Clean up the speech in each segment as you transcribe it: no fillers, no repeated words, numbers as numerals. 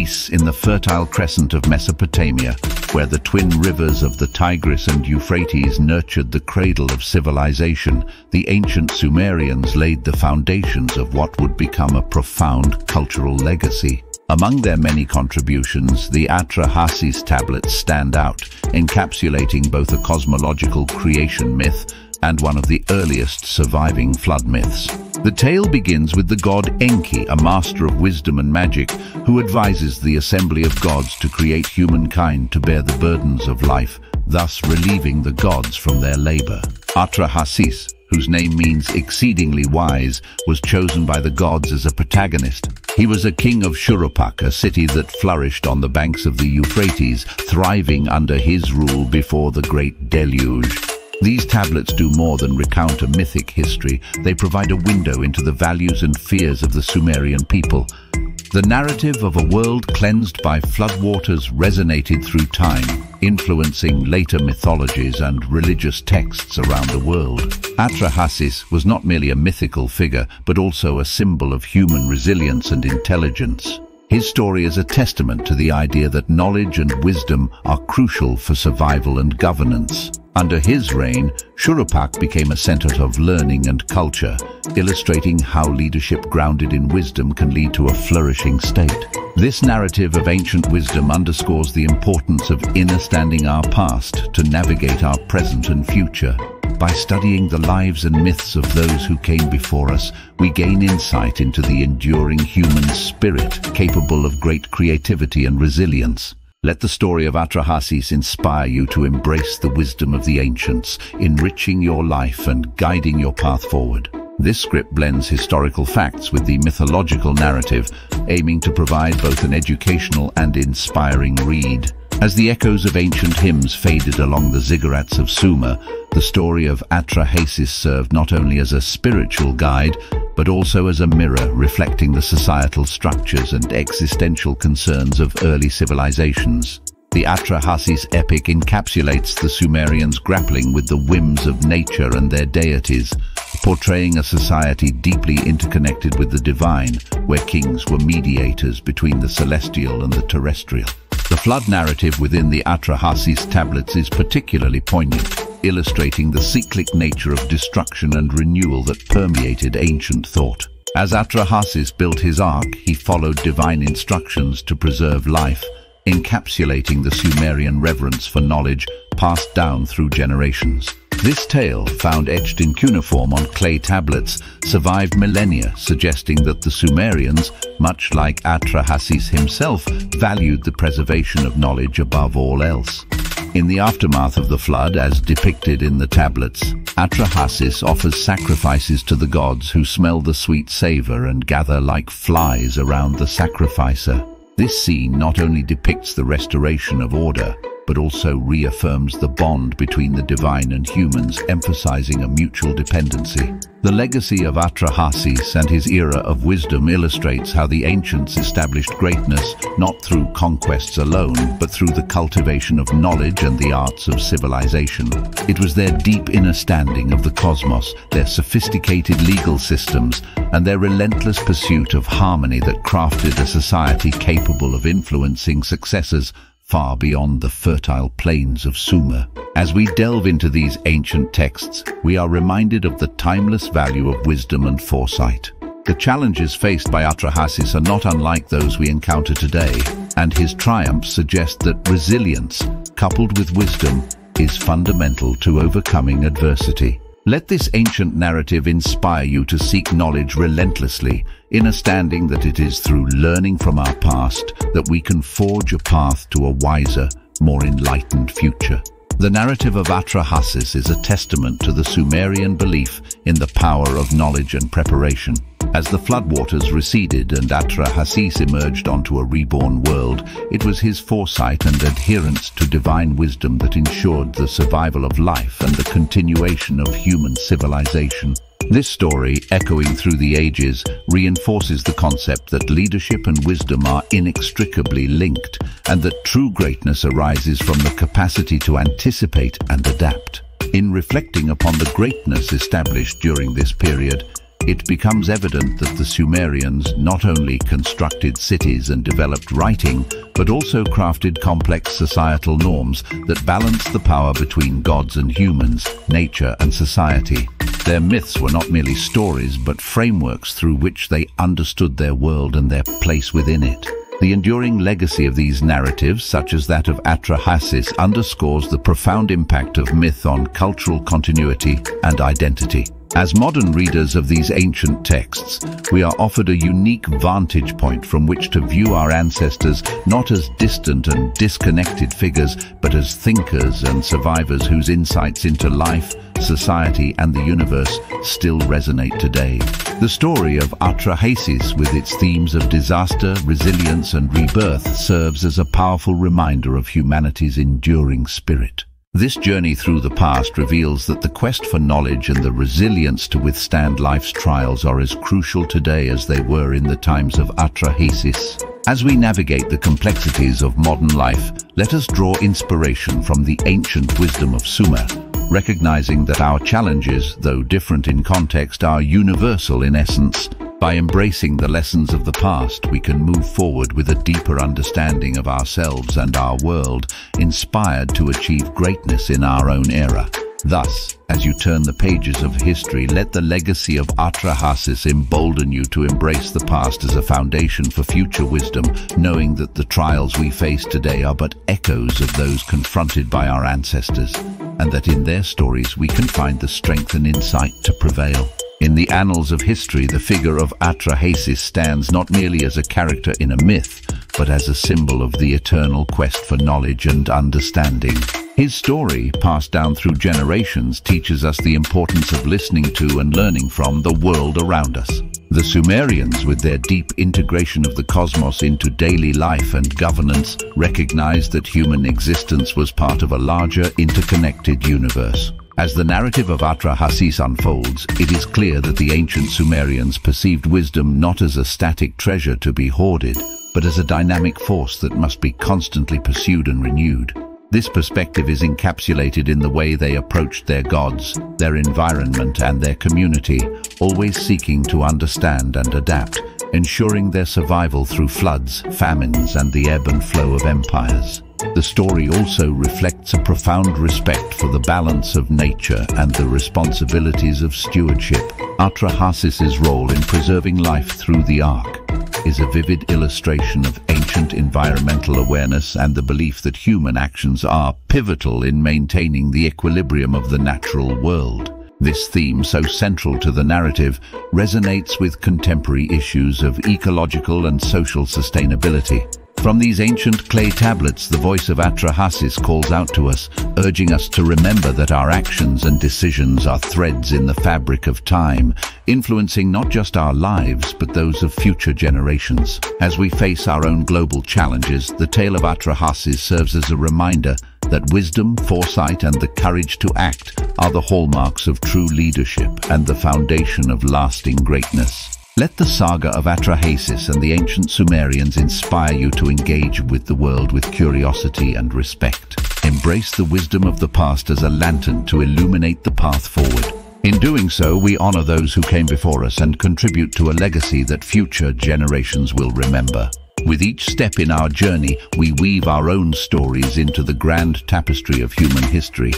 Greece, in the fertile crescent of Mesopotamia, where the twin rivers of the Tigris and Euphrates nurtured the cradle of civilization, the ancient Sumerians laid the foundations of what would become a profound cultural legacy. Among their many contributions, the Atra-Hasis tablets stand out, encapsulating both a cosmological creation myth and one of the earliest surviving flood myths. The tale begins with the god Enki, a master of wisdom and magic, who advises the assembly of gods to create humankind to bear the burdens of life, thus relieving the gods from their labor. Atra-Hasis, whose name means exceedingly wise, was chosen by the gods as a protagonist. He was a king of Shuruppak, a city that flourished on the banks of the Euphrates, thriving under his rule before the great deluge. These tablets do more than recount a mythic history. They provide a window into the values and fears of the Sumerian people. The narrative of a world cleansed by floodwaters resonated through time, influencing later mythologies and religious texts around the world. Atrahasis was not merely a mythical figure, but also a symbol of human resilience and intelligence. His story is a testament to the idea that knowledge and wisdom are crucial for survival and governance. Under his reign, Shuruppak became a center of learning and culture, illustrating how leadership grounded in wisdom can lead to a flourishing state. This narrative of ancient wisdom underscores the importance of understanding our past to navigate our present and future. By studying the lives and myths of those who came before us, we gain insight into the enduring human spirit, capable of great creativity and resilience. Let the story of Atrahasis inspire you to embrace the wisdom of the ancients, enriching your life and guiding your path forward. This script blends historical facts with the mythological narrative, aiming to provide both an educational and inspiring read. As the echoes of ancient hymns faded along the ziggurats of Sumer, the story of Atra-Hasis served not only as a spiritual guide, but also as a mirror reflecting the societal structures and existential concerns of early civilizations. The Atra-Hasis epic encapsulates the Sumerians grappling with the whims of nature and their deities, portraying a society deeply interconnected with the divine, where kings were mediators between the celestial and the terrestrial. The flood narrative within the Atra-Hasis tablets is particularly poignant, illustrating the cyclic nature of destruction and renewal that permeated ancient thought. As Atrahasis built his ark, he followed divine instructions to preserve life, encapsulating the Sumerian reverence for knowledge passed down through generations. This tale, found etched in cuneiform on clay tablets, survived millennia, suggesting that the Sumerians, much like Atrahasis himself, valued the preservation of knowledge above all else. In the aftermath of the flood, as depicted in the tablets, Atrahasis offers sacrifices to the gods who smell the sweet savor and gather like flies around the sacrificer. This scene not only depicts the restoration of order, but also reaffirms the bond between the divine and humans, emphasizing a mutual dependency. The legacy of Atrahasis and his era of wisdom illustrates how the ancients established greatness not through conquests alone, but through the cultivation of knowledge and the arts of civilization. It was their deep understanding of the cosmos, their sophisticated legal systems, and their relentless pursuit of harmony that crafted a society capable of influencing successors far beyond the fertile plains of Sumer. As we delve into these ancient texts, we are reminded of the timeless value of wisdom and foresight. The challenges faced by Atrahasis are not unlike those we encounter today, and his triumphs suggest that resilience, coupled with wisdom, is fundamental to overcoming adversity. Let this ancient narrative inspire you to seek knowledge relentlessly, understanding that it is through learning from our past that we can forge a path to a wiser, more enlightened future. The narrative of Atrahasis is a testament to the Sumerian belief in the power of knowledge and preparation. As the floodwaters receded and Atrahasis emerged onto a reborn world, it was his foresight and adherence to divine wisdom that ensured the survival of life and the continuation of human civilization. This story, echoing through the ages, reinforces the concept that leadership and wisdom are inextricably linked, and that true greatness arises from the capacity to anticipate and adapt. In reflecting upon the greatness established during this period, it becomes evident that the Sumerians not only constructed cities and developed writing, but also crafted complex societal norms that balanced the power between gods and humans, nature and society. Their myths were not merely stories, but frameworks through which they understood their world and their place within it. The enduring legacy of these narratives, such as that of Atra-Hasis, underscores the profound impact of myth on cultural continuity and identity. As modern readers of these ancient texts, we are offered a unique vantage point from which to view our ancestors not as distant and disconnected figures, but as thinkers and survivors whose insights into life, society, and the universe still resonate today. The story of Atra-Hasis, with its themes of disaster, resilience, and rebirth, serves as a powerful reminder of humanity's enduring spirit. This journey through the past reveals that the quest for knowledge and the resilience to withstand life's trials are as crucial today as they were in the times of Atrahasis. As we navigate the complexities of modern life, let us draw inspiration from the ancient wisdom of Sumer, recognizing that our challenges, though different in context, are universal in essence. By embracing the lessons of the past, we can move forward with a deeper understanding of ourselves and our world, inspired to achieve greatness in our own era. Thus, as you turn the pages of history, let the legacy of Atrahasis embolden you to embrace the past as a foundation for future wisdom, knowing that the trials we face today are but echoes of those confronted by our ancestors, and that in their stories we can find the strength and insight to prevail. In the annals of history, the figure of Atra-Hasis stands not merely as a character in a myth, but as a symbol of the eternal quest for knowledge and understanding. His story, passed down through generations, teaches us the importance of listening to and learning from the world around us. The Sumerians, with their deep integration of the cosmos into daily life and governance, recognized that human existence was part of a larger, interconnected universe. As the narrative of Atra-Hasis unfolds, it is clear that the ancient Sumerians perceived wisdom not as a static treasure to be hoarded, but as a dynamic force that must be constantly pursued and renewed. This perspective is encapsulated in the way they approached their gods, their environment, and their community, always seeking to understand and adapt, ensuring their survival through floods, famines, and the ebb and flow of empires. The story also reflects a profound respect for the balance of nature and the responsibilities of stewardship. Atra-Hasis's role in preserving life through the Ark is a vivid illustration of ancient environmental awareness and the belief that human actions are pivotal in maintaining the equilibrium of the natural world. This theme, so central to the narrative, resonates with contemporary issues of ecological and social sustainability. From these ancient clay tablets, the voice of Atra-Hasis calls out to us, urging us to remember that our actions and decisions are threads in the fabric of time, influencing not just our lives, but those of future generations. As we face our own global challenges, the tale of Atra-Hasis serves as a reminder that wisdom, foresight, and the courage to act are the hallmarks of true leadership and the foundation of lasting greatness. Let the saga of Atra-Hasis and the ancient Sumerians inspire you to engage with the world with curiosity and respect. Embrace the wisdom of the past as a lantern to illuminate the path forward. In doing so, we honor those who came before us and contribute to a legacy that future generations will remember. With each step in our journey, we weave our own stories into the grand tapestry of human history,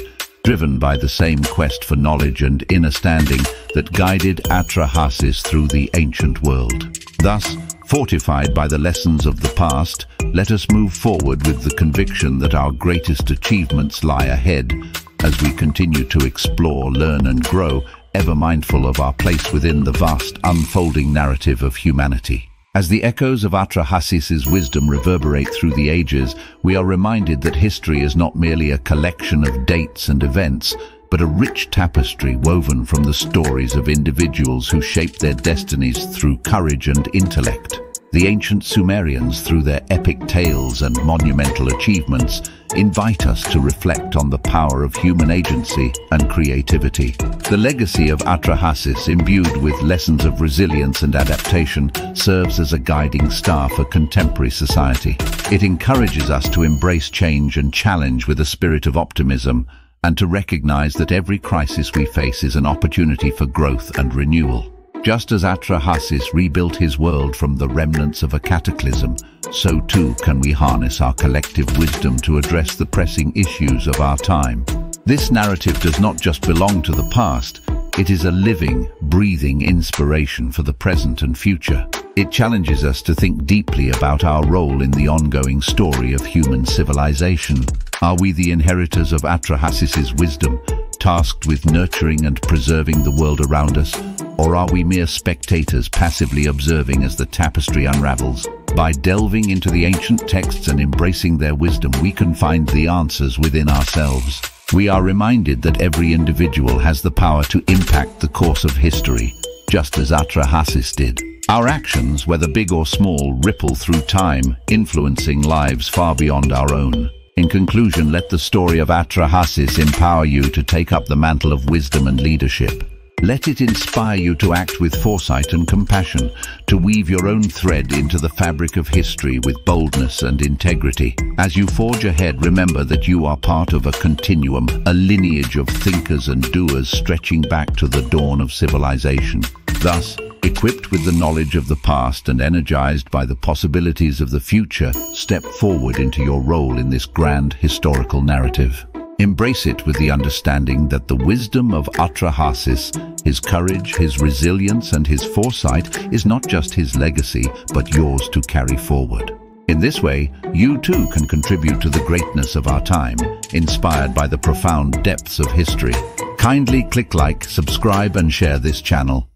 driven by the same quest for knowledge and understanding that guided Atra-Hasis through the ancient world. Thus, fortified by the lessons of the past, let us move forward with the conviction that our greatest achievements lie ahead as we continue to explore, learn, and grow, ever mindful of our place within the vast, unfolding narrative of humanity. As the echoes of Atra-Hasis's wisdom reverberate through the ages, we are reminded that history is not merely a collection of dates and events, but a rich tapestry woven from the stories of individuals who shaped their destinies through courage and intellect. The ancient Sumerians, through their epic tales and monumental achievements, invite us to reflect on the power of human agency and creativity. The legacy of Atra-Hasis, imbued with lessons of resilience and adaptation, serves as a guiding star for contemporary society. It encourages us to embrace change and challenge with a spirit of optimism, and to recognize that every crisis we face is an opportunity for growth and renewal. Just as Atra-Hasis rebuilt his world from the remnants of a cataclysm, so too can we harness our collective wisdom to address the pressing issues of our time. This narrative does not just belong to the past, it is a living, breathing inspiration for the present and future. It challenges us to think deeply about our role in the ongoing story of human civilization. Are we the inheritors of Atrahasis's wisdom, tasked with nurturing and preserving the world around us? Or are we mere spectators passively observing as the tapestry unravels? By delving into the ancient texts and embracing their wisdom, we can find the answers within ourselves. We are reminded that every individual has the power to impact the course of history, just as Atrahasis did. Our actions, whether big or small, ripple through time, influencing lives far beyond our own. In conclusion, let the story of Atrahasis empower you to take up the mantle of wisdom and leadership. Let it inspire you to act with foresight and compassion, to weave your own thread into the fabric of history with boldness and integrity. As you forge ahead, remember that you are part of a continuum, a lineage of thinkers and doers stretching back to the dawn of civilization. Thus, equipped with the knowledge of the past and energized by the possibilities of the future, step forward into your role in this grand historical narrative. Embrace it with the understanding that the wisdom of Atrahasis, his courage, his resilience, and his foresight is not just his legacy, but yours to carry forward. In this way, you too can contribute to the greatness of our time, inspired by the profound depths of history. Kindly click like, subscribe, and share this channel.